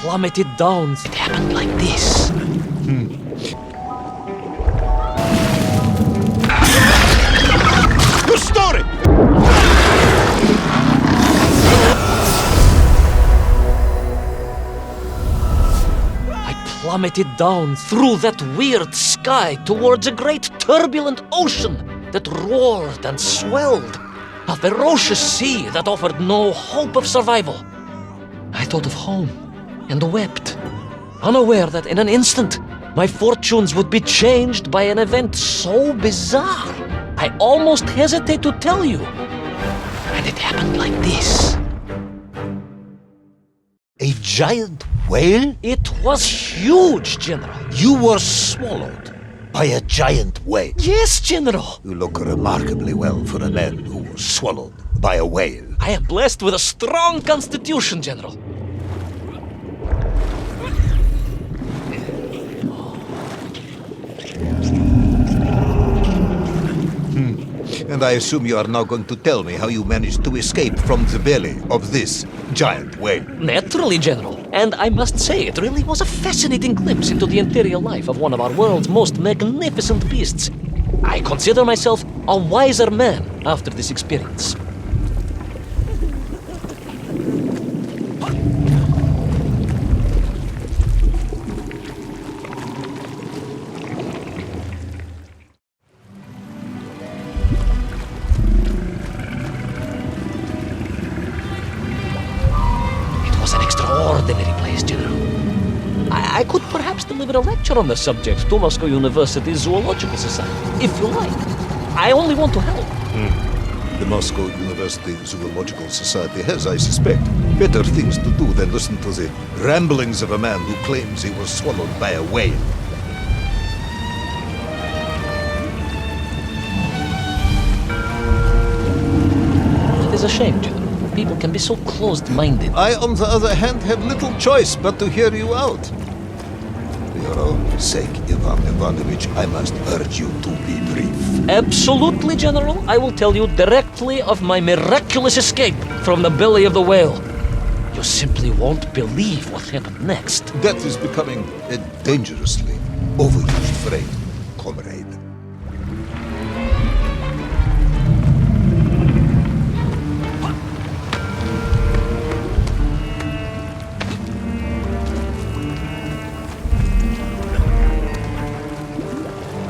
plummeted down. It happened like this. Your story! Plummeted down through that weird sky towards a great turbulent ocean that roared and swelled, a ferocious sea that offered no hope of survival. I thought of home and wept, unaware that in an instant my fortunes would be changed by an event so bizarre I almost hesitate to tell you. And it happened like this. A giant whale? It was huge, General. You were swallowed by a giant whale. Yes, General. You look remarkably well for a man who was swallowed by a whale. I am blessed with a strong constitution, General. And I assume you are now going to tell me how you managed to escape from the belly of this giant whale. Naturally, General. And I must say, it really was a fascinating glimpse into the interior life of one of our world's most magnificent beasts. I consider myself a wiser man after this experience. Extraordinary place, General. I could perhaps deliver a lecture on the subject to Moscow University's Zoological Society, if you like. I only want to help. The Moscow University Zoological Society has, I suspect, better things to do than listen to the ramblings of a man who claims he was swallowed by a whale. It is a shame, General. People can be so closed-minded. I, on the other hand, have little choice but to hear you out. For your own sake, Ivan Ivanovich, I must urge you to be brief. Absolutely, General. I will tell you directly of my miraculous escape from the belly of the whale. You simply won't believe what happened next. That is becoming a dangerously overused phrase, comrade.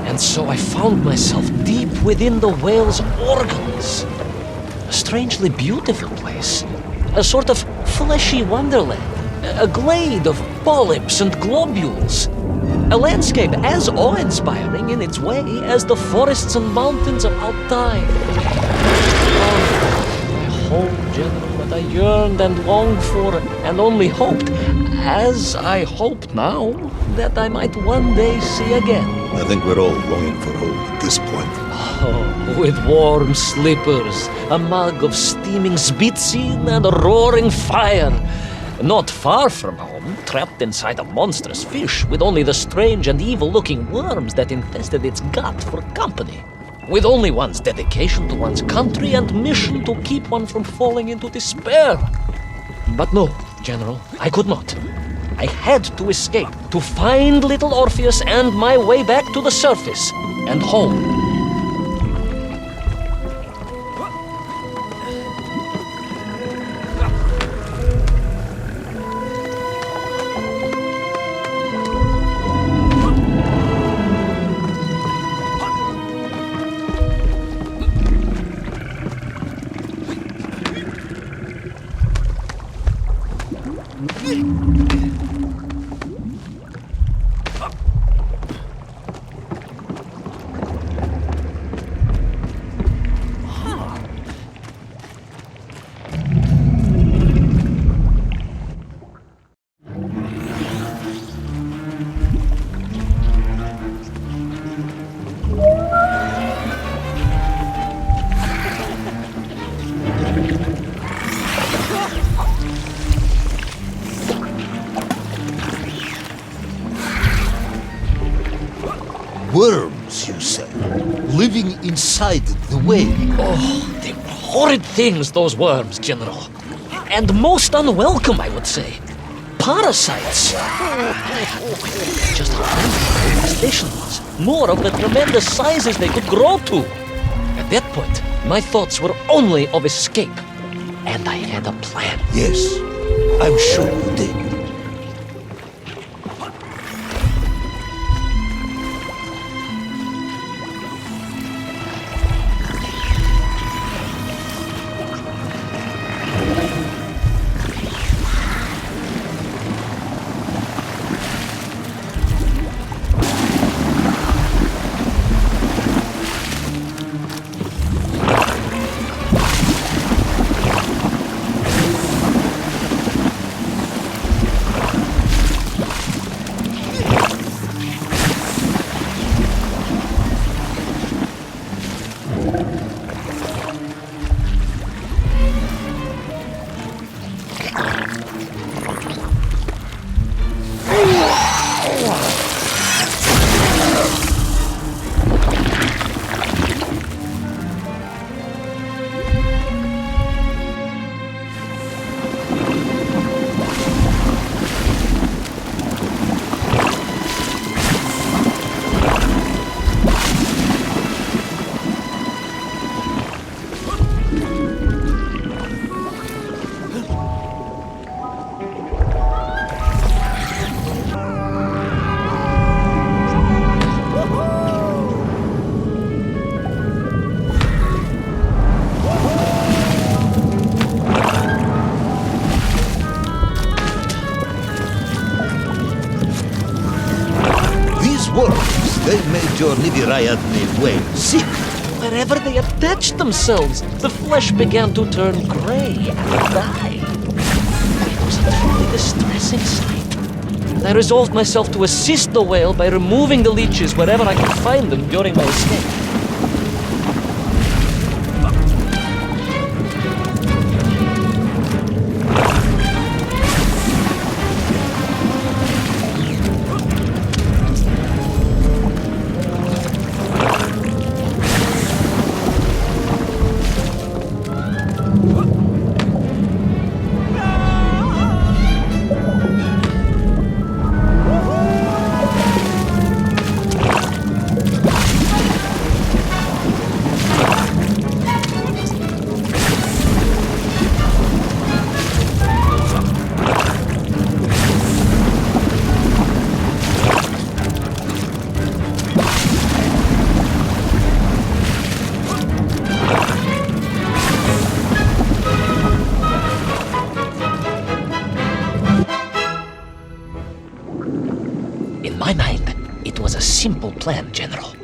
And so I found myself deep within the whale's organs. A strangely beautiful place. A sort of fleshy wonderland. A glade of polyps and globules. A landscape as awe-inspiring in its way as the forests and mountains of Altai. Oh, my home, General, that I yearned and longed for and only hoped, as I hope now, that I might one day see again. I think we're all longing for home at this point. Oh, with warm slippers, a mug of steaming Spitsin and a roaring fire. Not far from home, trapped inside a monstrous fish with only the strange and evil-looking worms that infested its gut for company. With only one's dedication to one's country and mission to keep one from falling into despair. But no, General, I could not. I had to escape, to find Little Orpheus and my way back to the surface and home. Worms, you say, living inside the whale. Oh, they were horrid things, those worms, General. And most unwelcome, I would say. parasites. Just how the station was. More of the tremendous sizes they could grow to. At that point, my thoughts were only of escape. And I had a plan. Yes, I'm sure you did. They made your Nivirayadne whale sick. Wherever they attached themselves, the flesh began to turn gray and die. It was a truly distressing sight. I resolved myself to assist the whale by removing the leeches wherever I could find them during my escape. In my mind, it was a simple plan, General.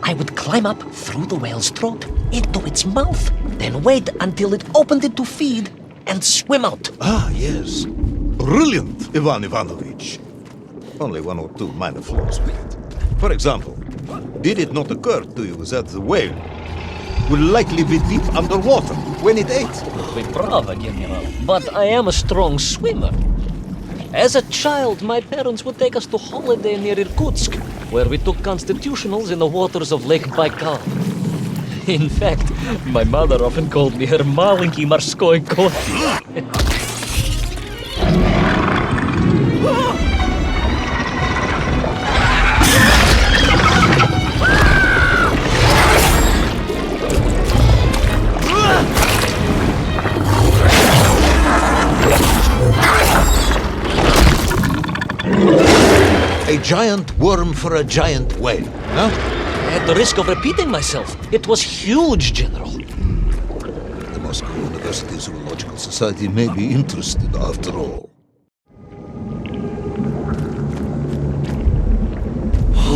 I would climb up through the whale's throat into its mouth, then wait until it opened it to feed and swim out. Ah, yes. Brilliant, Ivan Ivanovich. Only one or two minor flaws with it. For example, did it not occur to you that the whale will likely be deep underwater when it ate? We bravo, General, but I am a strong swimmer. As a child, my parents would take us to holiday near Irkutsk, where we took constitutionals in the waters of Lake Baikal. In fact, my mother often called me her маленький морской кот. A giant worm for a giant whale, huh? At the risk of repeating myself, it was huge, General. The Moscow University Zoological Society may be interested after all.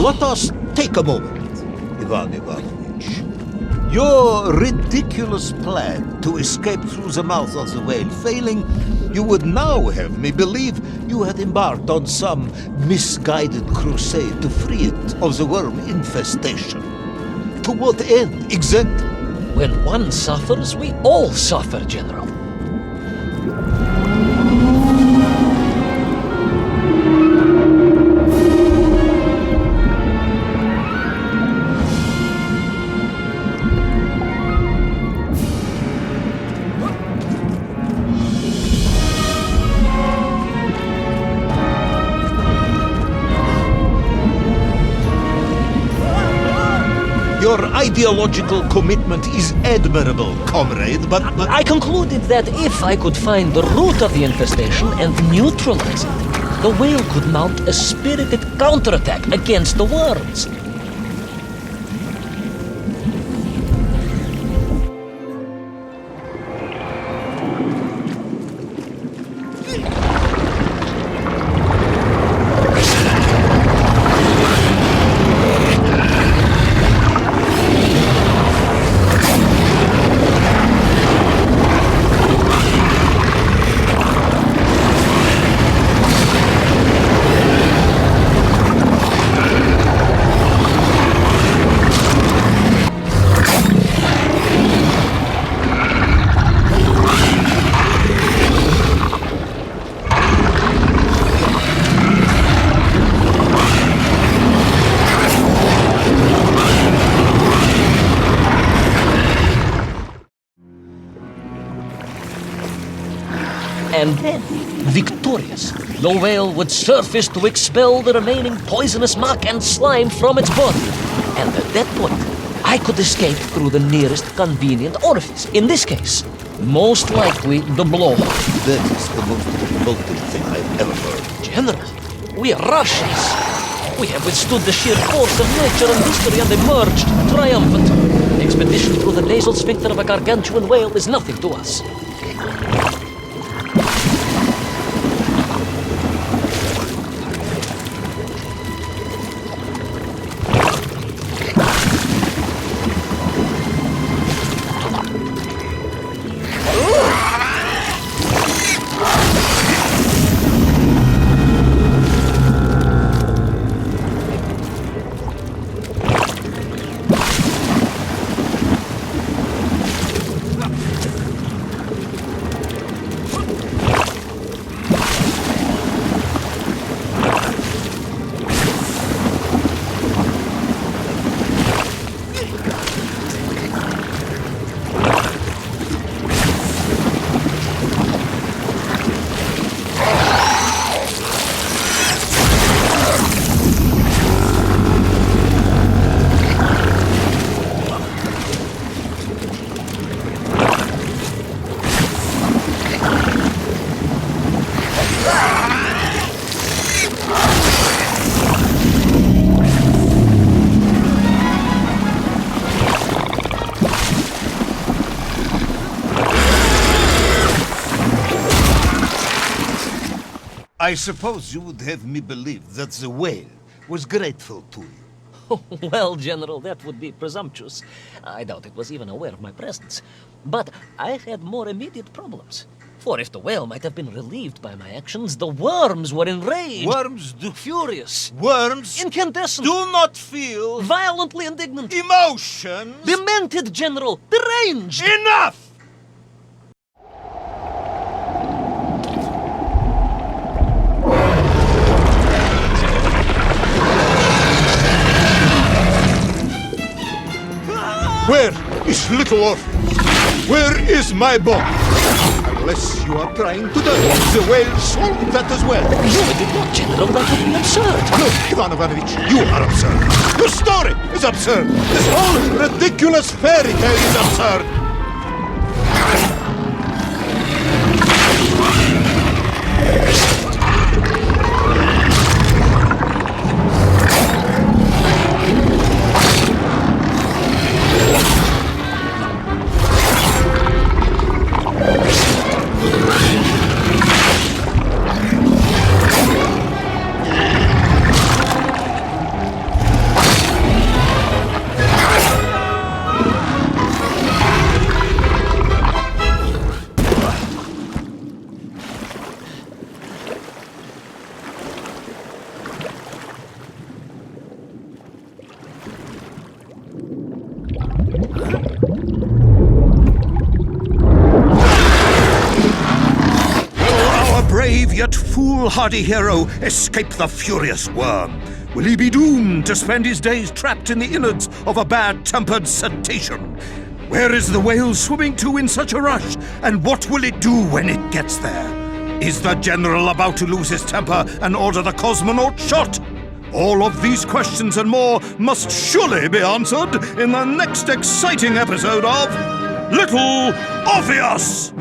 Let us take a moment, Ivan Ivanovich. Your ridiculous plan to escape through the mouth of the whale failing, you would now have me believe you had embarked on some misguided crusade to free it of the worm infestation. To what end, exactly? When one suffers, we all suffer, General. Your ideological commitment is admirable, comrade, but... I concluded that if I could find the root of the infestation and neutralize it, the whale could mount a spirited counterattack against the worms. And then, victorious, the whale would surface to expel the remaining poisonous muck and slime from its body. And at that point, I could escape through the nearest convenient orifice. In this case, most likely the blowhole. That is the most revolting thing I've ever heard. General, we are Russians. We have withstood the sheer force of nature and history and emerged triumphant. An expedition through the nasal sphincter of a gargantuan whale is nothing to us. I suppose you would have me believe that the whale was grateful to you. Well, General, that would be presumptuous. I doubt it was even aware of my presence. But I had more immediate problems. For if the whale might have been relieved by my actions, the worms were enraged. Worms do... Furious. Worms Incandescent. do not feel... Violently indignant. emotions. Demented, General. Deranged. Enough! Where is Little Orpheus? Where is my bomb? Unless you are trying to die, the whale solved that as well. No, I did not, General. That would be absurd. No, Ivan Ivanovich, you are absurd. Your story is absurd. This whole ridiculous fairy tale is absurd. Brave yet foolhardy hero escape the furious worm? Will he be doomed to spend his days trapped in the innards of a bad-tempered cetacean? Where is the whale swimming to in such a rush, and what will it do when it gets there? Is the general about to lose his temper and order the cosmonaut shot? All of these questions and more must surely be answered in the next exciting episode of Little Orpheus!